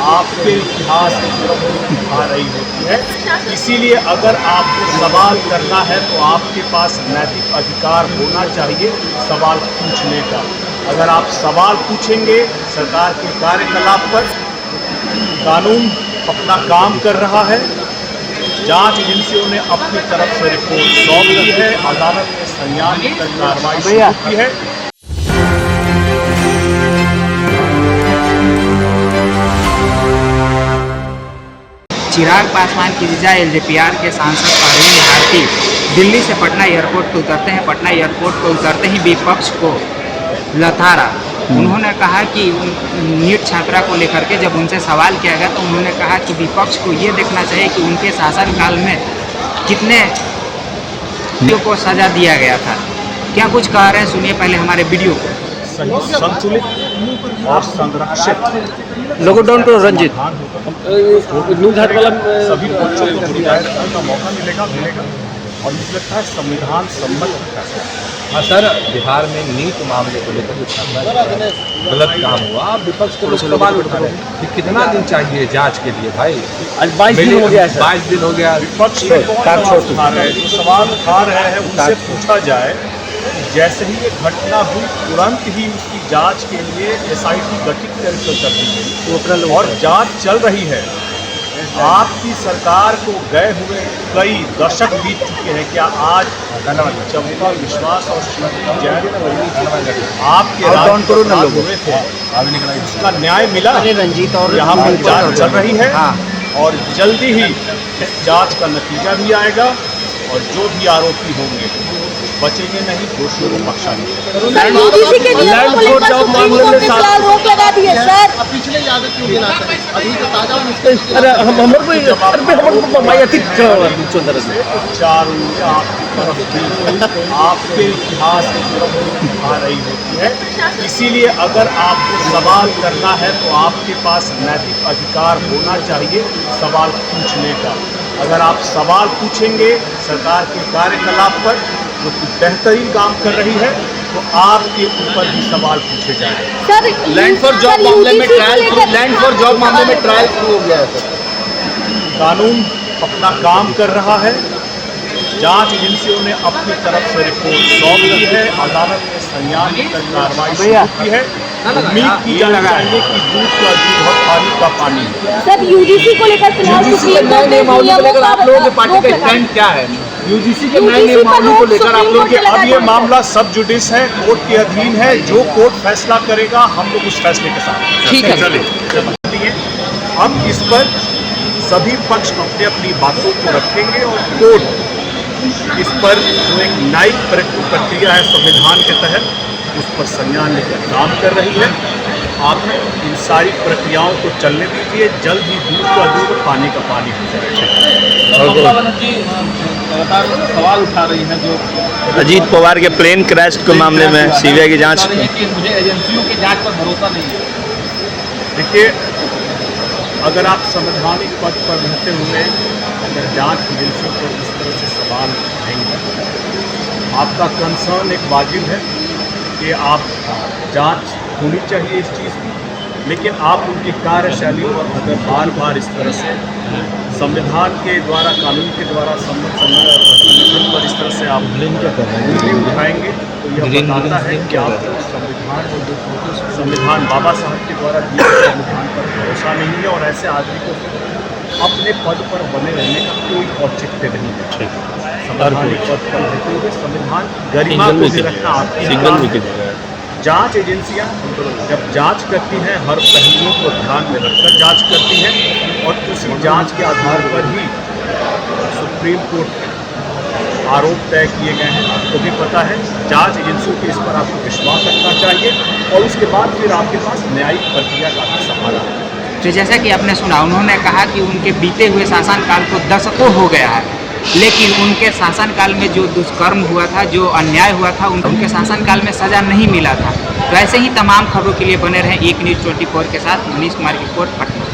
आपके इतिहास आ रही होती है। इसीलिए अगर आपको सवाल करना है तो आपके पास नैतिक अधिकार होना चाहिए सवाल पूछने का। अगर आप सवाल पूछेंगे सरकार के कार्यकलाप पर, कानून अपना काम कर रहा है, जांच एजेंसियों ने अपनी तरफ से रिपोर्ट सौंप दी है, अदालत ने संज्ञान लेकर कार्रवाई शुरू की है। चिराग पासवान की जीजा एलजेपीआर के सांसद परवीन भारती दिल्ली से पटना एयरपोर्ट पर उतरते हैं। पटना एयरपोर्ट पर उतरते ही विपक्ष को लताड़ा। उन्होंने कहा कि नीट छात्रा को लेकर के जब उनसे सवाल किया गया तो उन्होंने कहा कि विपक्ष को ये देखना चाहिए कि उनके शासनकाल में कितने को सजा दिया गया था। क्या कुछ कह रहे हैं, सुनिए पहले हमारे वीडियो को। संतुलित और संरक्षित लॉकडाउन को रंजित न्यूज़ वाला सभी बच्चों को गुजारिश करने का मौका मिलेगा और मुझे लगता है संविधान सम्मत फैसला। हाँ सर, बिहार में नीट मामले को लेकर गलत काम हुआ, विपक्ष को लोग सवाल उठा रहे हैं कि कितना दिन चाहिए जांच के लिए भाई। आज 22 दिन हो गया है। 22 दिन हो गया। विपक्ष में कौन उठा रहे हैं, जो सवाल उठा रहे हैं उनसे पूछा जाए जैसे ही ये घटना हुई तुरंत ही उसकी जांच के लिए SIT गठित कर दी गई और जांच चल रही है। आपकी सरकार को गए हुए कई दशक बीत चुके हैं। क्या आज चंपा विश्वास और श्रीमती जैन आपके राज्य हुए थे, उसका न्याय मिला रंजीत और यहाँ पर जांच चल रही है और जल्दी ही इस जांच का नतीजा भी आएगा और जो भी आरोपी होंगे बचेंगे नहीं, दोषियों को बख्शा नहीं। पिछले याद क्यों दिलाते हैं? अभी तो ताजा आपके इतिहास आ रही होती है। इसीलिए अगर आपको सवाल करना है तो आपके पास नैतिक अधिकार होना चाहिए सवाल पूछने का। अगर आप सवाल पूछेंगे सरकार के कार्यकलाप पर जो कि बेहतरीन काम कर रही है तो आपके ऊपर भी सवाल पूछे जाएंगे। लैंड फॉर जॉब मामले में ट्रायल शुरू हो गया है सर। कानून अपना काम कर रहा है, जांच एजेंसियों ने अपनी तरफ से रिपोर्ट सौंप दी है, अदालत ने संज्ञान लेकर कार्रवाई शुरू की है। उम्मीद की जानी चाहिए कि दूध का दूध और पानी का पानी। सर यूजीसी को लेकर यूजीसी के नए नियमावली को लेकर आप लोगों के पार्टी का स्टैंड क्या है? यूजीसी के नए नियमावली को लेकर आप लोग अब ये मामला सब जुडिस है, कोर्ट के अधीन है। जो कोर्ट फैसला करेगा हम लोग उस फैसले के साथ ठीक है। चलिए अब इस पर सभी पक्ष अपनी अपनी बातों को रखेंगे और कोर्ट इस पर जो एक न्यायिक प्रक्रिया है संविधान के तहत उस पर संज्ञान लेकर काम कर रही है। आप इन सारी प्रक्रियाओं को चलने दीजिए, जल्द ही दूध का दूध और पानी का पानी हो जाएगा। सवाल उठा रही है जो अजीत पवार के प्लेन क्रैश के मामले में CBI की जांच। मुझे एजेंसियों की जांच पर भरोसा नहीं है। देखिए, अगर आप संवैधानिक पद पर रहते हुए अगर जांच एजेंसियों पर इस तरह से सवाल उठाएंगे, आपका कंसर्न एक वाजिब है कि आप जांच होनी चाहिए इस चीज़ की, लेकिन आप उनकी कार्यशैली और अगर बार बार इस तरह से संविधान के द्वारा, कानून के द्वारा संगठन पर इस तरह से आप उंगली उठाएंगे तो यह बताता है कि आप संविधान बाबा साहब के द्वारा दिए गए संविधान पर भरोसा नहीं है और ऐसे आदमी को अपने पद पर बने रहने का कोई औचित्य नहीं है। संवैधानिक पद पर रहते हुए संविधान गरिमा को भी रखना आपकी जांच एजेंसियां जब जांच करती हैं हर पहलुओं को ध्यान में रखकर जांच करती हैं और उसी जांच के आधार पर ही सुप्रीम कोर्ट आरोप तय किए गए हैं। आपको भी पता है जांच एजेंसियों के इस पर आपको विश्वास रखना चाहिए और उसके बाद फिर आपके पास न्यायिक प्रक्रिया का भी सहारा है। तो जैसा कि आपने सुना, उन्होंने कहा कि उनके बीते हुए शासनकाल को दशकों हो गया है, लेकिन उनके शासनकाल में जो दुष्कर्म हुआ था, जो अन्याय हुआ था, उनके शासनकाल में सज़ा नहीं मिला था। तो ऐसे ही तमाम खबरों के लिए बने रहें एक न्यूज़ 24 के साथ। मनीष कुमार की रिपोर्ट, पटना।